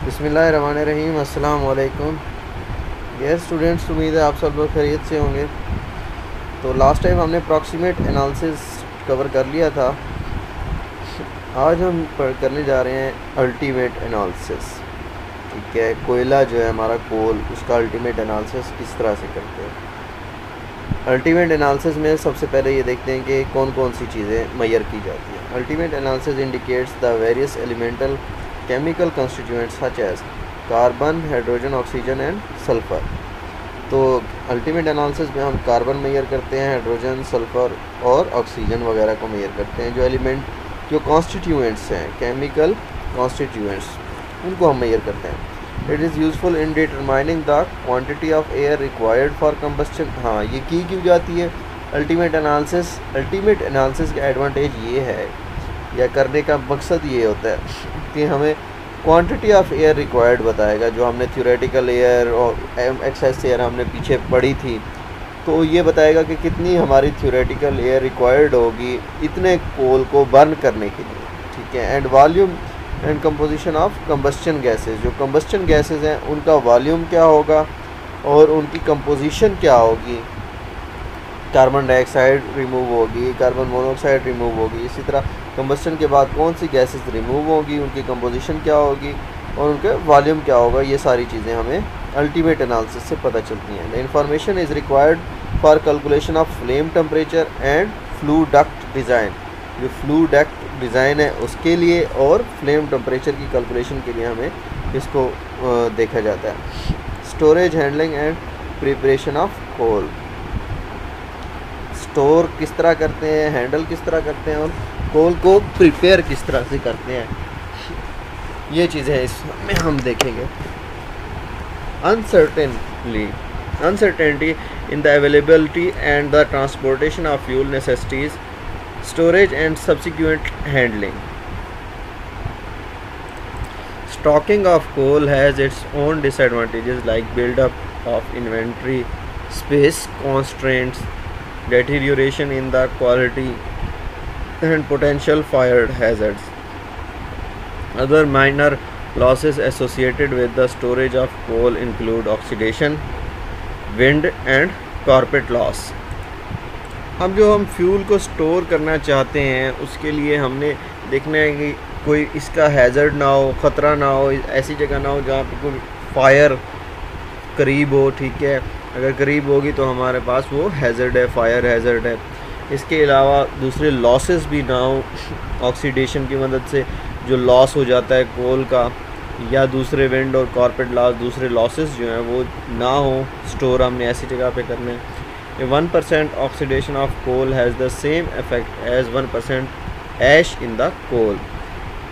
बिस्मिल्लाहिर्रहमानिर्रहीम। अस्सलाम वालेकुम। यस स्टूडेंट्स, उम्मीद है आप सब लोग खैरियत से होंगे। तो लास्ट टाइम हमने अप्रॉक्सीमेट एनालिसिस कवर कर लिया था। आज हम करने जा रहे हैं अल्टीमेट एनालिसिस। ठीक है, कोयला जो है हमारा कोल, उसका अल्टीमेट एनालिसिस किस तरह से करते हैं। अल्टीमेट एनालिसिस में सबसे पहले ये देखते हैं कि कौन कौन सी चीज़ें मैयर की जाती हैं। Ultimate analysis indicates the various elemental chemical constituents such as carbon, hydrogen, oxygen and sulphur. तो अल्टीमेट एनालिसिस में हम कार्बन मेजर करते हैं, हाइड्रोजन, सल्फ़र और ऑक्सीजन वगैरह को मेजर करते हैं। जो एलिमेंट जो कॉन्स्टिट्यूएंट्स हैं, केमिकल कॉन्स्टिट्यूएंट्स, उनको हम मेजर करते हैं। It is useful in determining the quantity of air required for combustion. हाँ, ये की क्यों जाती है अल्टीमेट एनालिसिस। अल्टीमेट एनालिसिस का एडवांटेज ये है, या करने का मकसद ये होता है कि हमें क्वांटिटी ऑफ एयर रिक्वायर्ड बताएगा। जो हमने थ्योरेटिकल एयर और एक्सेस एयर हमने पीछे पढ़ी थी, तो ये बताएगा कि कितनी हमारी थ्योरेटिकल एयर रिक्वायर्ड होगी इतने कोल को बर्न करने के लिए। ठीक है, and volume and composition of combustion gases. जो कंबस्शन गैसेस हैं उनका वॉल्यूम क्या होगा और उनकी कंपोजिशन क्या होगी। कार्बन डाइऑक्साइड रिमूव होगी, कार्बन मोनोऑक्साइड रिमूव होगी। इसी तरह कंबस्शन के बाद कौन सी गैसेस रिमूव होगी, उनकी कंपोजिशन क्या होगी और उनके वॉल्यूम क्या होगा। ये सारी चीज़ें हमें अल्टीमेट एनालिसिस से पता चलती हैं। The information is required for calculation of flame temperature and flu duct design. जो फ्लू डक्ट डिज़ाइन है उसके लिए और फ्लेम टेम्परेचर की कैलकुलेशन के लिए हमें इसको देखा जाता है। Storage, handling and preparation of coal. Store किस तरह करते हैं, हैंडल किस तरह करते हैं और कोल को प्रिपेयर किस तरह से करते हैं, ये चीज़ें इसमें हम देखेंगे। Uncertainty in the availability and the transportation of fuel necessities, storage and subsequent handling. Stocking of coal has its own disadvantages like buildup of inventory space constraints, deterioration in the quality and potential fire hazards. Other minor losses associated with the storage of coal include oxidation, wind and carpet loss. अब जो हम fuel को store करना चाहते हैं उसके लिए हमने देखना है कि कोई इसका हैज़र्ड ना हो, ख़तरा ना हो, ऐसी जगह ना हो जहाँ पर कोई फायर करीब हो। ठीक है, अगर करीब होगी तो हमारे पास वो हैज़र्ड है, फायर हैज़र्ड है। इसके अलावा दूसरे लॉसेस भी ना हो, ऑक्सीडेशन की मदद से जो लॉस हो जाता है कोल का, या दूसरे विंड और कॉर्पेट लॉस, दूसरे लॉसेस जो हैं वो ना हो। स्टोर हमने ऐसी जगह पे करना है। 1% oxidation of coal has the same effect as 1% ash in the coal.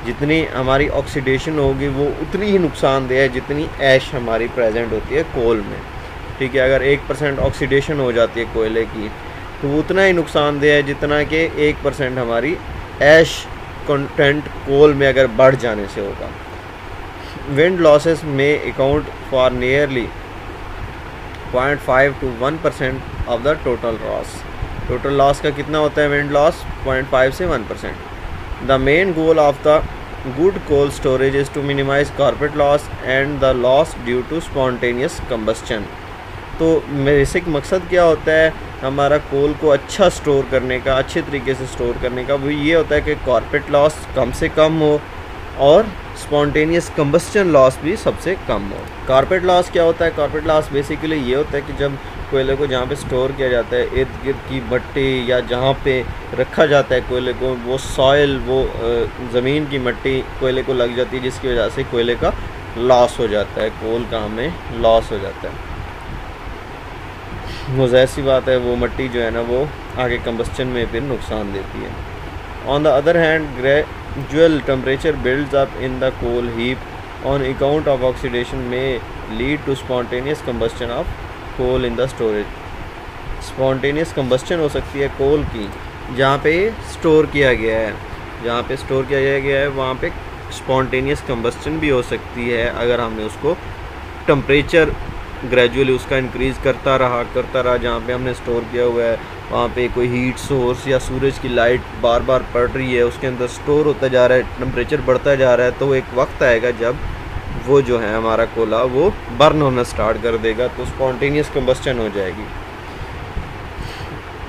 जितनी हमारी ऑक्सीडेशन होगी वो उतनी ही नुकसानदेह है जितनी ऐश हमारी प्रेजेंट होती है कोल में। ठीक है, अगर 1% ऑक्सीडेशन हो जाती है कोयले की तो वो उतना ही नुकसानदेह है जितना कि 1% हमारी ऐश कंटेंट कोल में अगर बढ़ जाने से होगा। विंड लॉसेस में account for nearly 0.5 to 1% of the total loss. Total loss का कितना होता है विंड लॉस? 0.5 से 1%। The main goal of the good coal storage is to minimise carpet loss and the loss due to spontaneous combustion. तो basic मकसद क्या होता है हमारा कोल को अच्छा स्टोर करने का, अच्छे तरीके से स्टोर करने का? वो ये होता है कि कार्पेट लॉस कम से कम हो और स्पॉन्टेनियस कंबस्शन लॉस भी सबसे कम हो। कार्पेट लॉस क्या होता है? कार्पेट लॉस बेसिकली ये होता है कि जब कोयले को जहाँ पे स्टोर किया जाता है, इर्द गिर्द की मट्टी या जहाँ पे रखा जाता है कोयले को, वो सॉइल, वो ज़मीन की मट्टी कोयले को लग जाती है, जिसकी वजह से कोयले का लॉस हो जाता है, कोल का हमें लॉस हो जाता है। वो ज़ाहिर सी बात है, वो मट्टी जो है ना वो आगे कंबस्शन में फिर नुकसान देती है। On the other hand, gradual temperature builds up in the coal heap on account of oxidation में lead to spontaneous combustion of coal in the storage. Spontaneous combustion हो सकती है कोल की जहाँ पे स्टोर किया गया है, जहाँ पे स्टोर किया गया है वहाँ पे स्पॉन्टेनियस कंबस्शन भी हो सकती है अगर हमने उसको टेम्परेचर ग्रेजुअली उसका इंक्रीज़ करता रहा। जहाँ पे हमने स्टोर किया हुआ है वहाँ पे कोई हीट सोर्स या सूरज की लाइट बार बार पड़ रही है, उसके अंदर स्टोर होता जा रहा है, टेम्परेचर बढ़ता जा रहा है, तो एक वक्त आएगा जब वो जो है हमारा कोला वो बर्न होना स्टार्ट कर देगा, तो स्पॉन्टेनियस कंबस्टन हो जाएगी।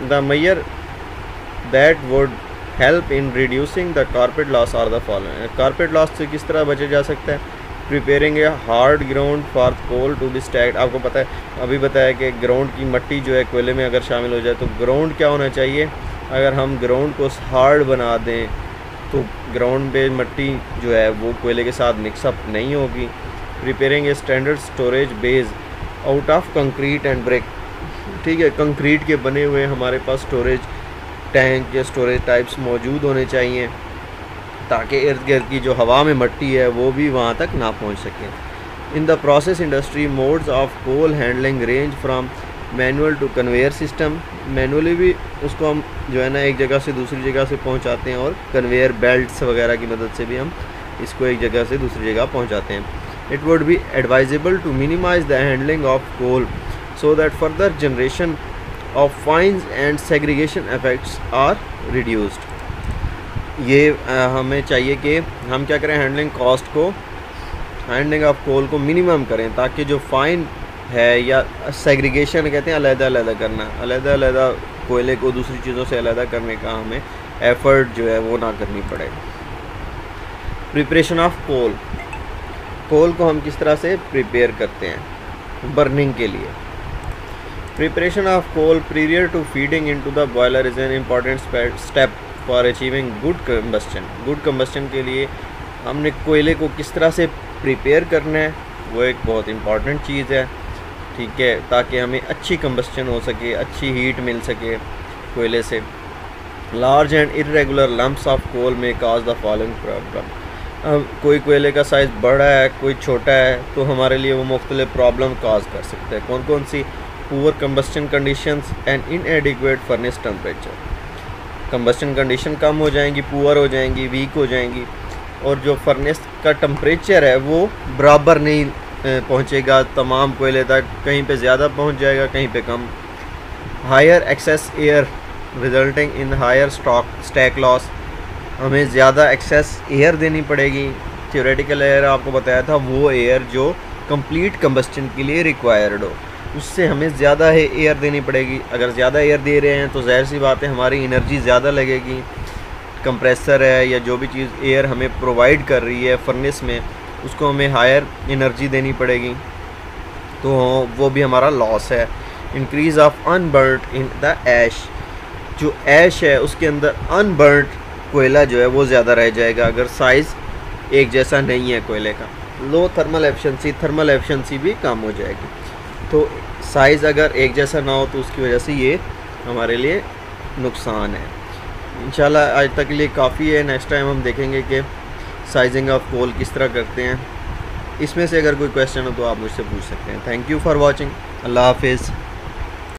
The measure that would help in reducing the carpet loss are the following. Carpet loss से किस तरह बचा जा सकता है? Preparing a hard ground for coal to be stacked. आपको पता है, अभी बताया कि ग्राउंड की मट्टी जो है कोयले में अगर शामिल हो जाए तो ग्राउंड क्या होना चाहिए? अगर हम ग्राउंड को हार्ड बना दें तो ग्राउंड पे मट्टी जो है वो कोयले के साथ मिक्सअप नहीं होगी। Preparing a standard storage base out of concrete and brick. ठीक है, कंक्रीट के बने हुए हमारे पास स्टोरेज टैंक या स्टोरेज टाइप्स मौजूद होने चाहिए, ताकि इर्द गिर्द की जो हवा में मट्टी है वो भी वहाँ तक ना पहुँच सके। In the process industry modes of coal handling range from manual to conveyor system. Manually भी उसको हम जो है ना एक जगह से दूसरी जगह से पहुंचाते हैं, और कन्वेयर बेल्ट्स वगैरह की मदद से भी हम इसको एक जगह से दूसरी जगह पहुंचाते हैं। It would be advisable to minimise the handling of coal so that further generation of fines and segregation effects are reduced. ये हमें चाहिए कि हम क्या करें, हैंडलिंग कॉस्ट को, हैंडलिंग ऑफ कोल को मिनिमम करें, ताकि जो फाइन है या सेग्रीगेशन कहते हैं अलग-अलग करना, अलग-अलग कोयले को दूसरी चीज़ों से अलग करने का हमें एफर्ट जो है वो ना करनी पड़े। प्रिपरेशन ऑफ कोल। कोल को हम किस तरह से प्रिपेयर करते हैं बर्निंग के लिए? Preparation of coal prior to feeding into the boiler is an important step for achieving good combustion. Good combustion के लिए हमने कोयले को किस तरह से प्रिपेयर करना है, वो एक बहुत इम्पॉर्टेंट चीज़ है। ठीक है, ताकि हमें अच्छी कंबस्टन हो सके, अच्छी हीट मिल सके कोयले से। Large and irregular lumps of coal में काज द फॉलोइंग प्रॉब्लम। अब कोई कोयले का साइज़ बड़ा है, कोई छोटा है, तो हमारे लिए वो मुख्तलिफ प्रॉब्लम काज कर सकता है। कौन कौन सी? Poor combustion conditions and inadequate furnace temperature. Combustion condition कम हो जाएंगी, पुअर हो जाएंगी, वीक हो जाएंगी, और जो फर्नेस का टेम्परेचर है वो बराबर नहीं पहुंचेगा तमाम कोयले तक, कहीं पे ज़्यादा पहुंच जाएगा, कहीं पे कम। Higher excess air resulting in higher stack loss. हमें ज़्यादा एक्सेस एयर देनी पड़ेगी। थ्योरेटिकल एयर आपको बताया था, वो एयर जो कंप्लीट कंबस्टन के लिए रिक्वायर्ड हो, उससे हमें ज़्यादा एयर देनी पड़ेगी। अगर ज़्यादा एयर दे रहे हैं तो ज़ाहिर सी बात है हमारी एनर्जी ज़्यादा लगेगी। कंप्रेसर है या जो भी चीज़ एयर हमें प्रोवाइड कर रही है फर्नेस में, उसको हमें हायर एनर्जी देनी पड़ेगी, तो वो भी हमारा लॉस है। इंक्रीज़ ऑफ अनबर्nt इन द ऐश। जो ऐश है उसके अंदर अनबर्nt कोयला जो है वो ज़्यादा रह जाएगा अगर साइज़ एक जैसा नहीं है कोयले का। लो थर्मल एफिशिएंसी भी कम हो जाएगी। तो साइज़ अगर एक जैसा ना हो तो उसकी वजह से ये हमारे लिए नुकसान है। इंशाल्लाह आज तक के लिए काफ़ी है। नेक्स्ट टाइम हम देखेंगे कि साइजिंग ऑफ कोल किस तरह करते हैं। इसमें से अगर कोई क्वेश्चन हो तो आप मुझसे पूछ सकते हैं। Thank you for watching. अल्लाह हाफिज़।